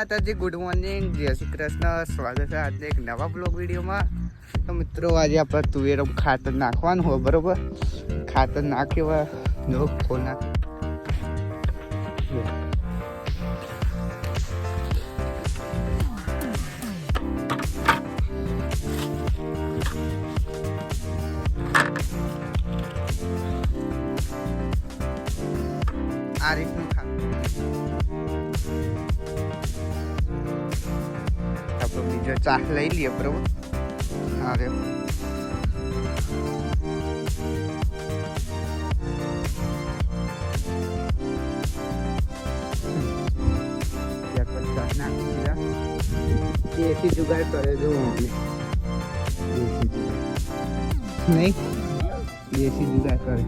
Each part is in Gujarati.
માતાજી, ગુડ મોર્નિંગ, જય શ્રી કૃષ્ણ. સ્વાગત છે આજે એક નવા બ્લોગ વિડીયોમાં. તો મિત્રો આજે આપણે તુવેરો ખાતર નાખવાનું હોય, બરોબર. ખાતર નાખ્યું હોય જો ફોન નાખ આ રીતનું આપણે બીજો ચા લઈ લઈએ, બરોબર. હા રે દેશી જુગાડ કરે જો નહીં, દેશી જુગાડ કરે.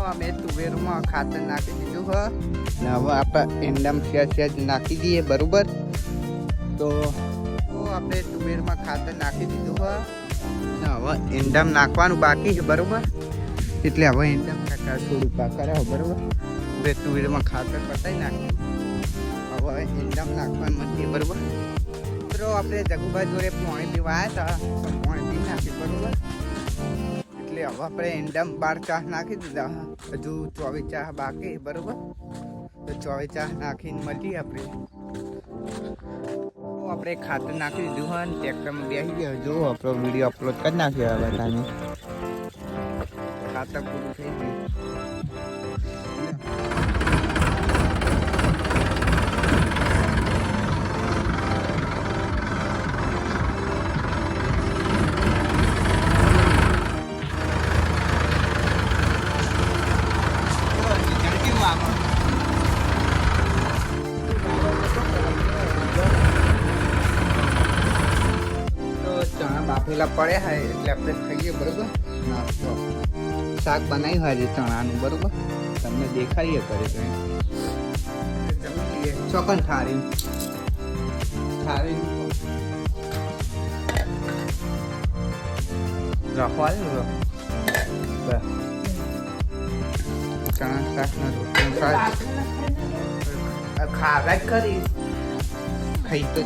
અમે તુવેરમાં ખાતર નાખી દીધું હ ને હવે આપણે એંડામ સેજ નાખી દઈએ, બરોબર. તો આપણે તુવેરમાં ખાતર નાખી દીધું હ ને હવે એંડામ નાખવાનું બાકી છે, બરોબર. એટલે હવે એંડામ કાકા થોડું પાકર આવે, બરોબર. હવે તુવેરમાં ખાતર પતાવી નાખ્યું, હવે એંડામ નાખવાનું નથી, બરોબર. મિત્રો આપણે જગુભાઈ જોડે પાણી પીવા આવ્યા હતા, પાણી પી નાખ્યું, બરોબર. એટલે હવે આપણે એંડામ 12 ચા નાખી દીધા, હજુ 24 ચા બાકી, બરોબર. તો 24 ચા નાખીને મળીએ આપણે. આપણે ખાતર નાખી દીધું હોય ને ટ્રેક્ટરમાં બેસી ગયો, જો આપણો વિડીયો અપલોડ કરી નાખ્યો. હવે તાને ખાતર પૂરું થઈ ગયું. બાફેલા પડ્યા હોય એટલે આપણે ખાઈએ, બરોબર. નાસ્તો શાક બનાવ્યું હોય છે ચણાનું, બરોબર. તમને દેખાડીએ કરે તો જમી લઈએ. ચોકન થાળી રાખવા ચણા શાકના રોટલી ખાવા જ કરી ખાઈ તો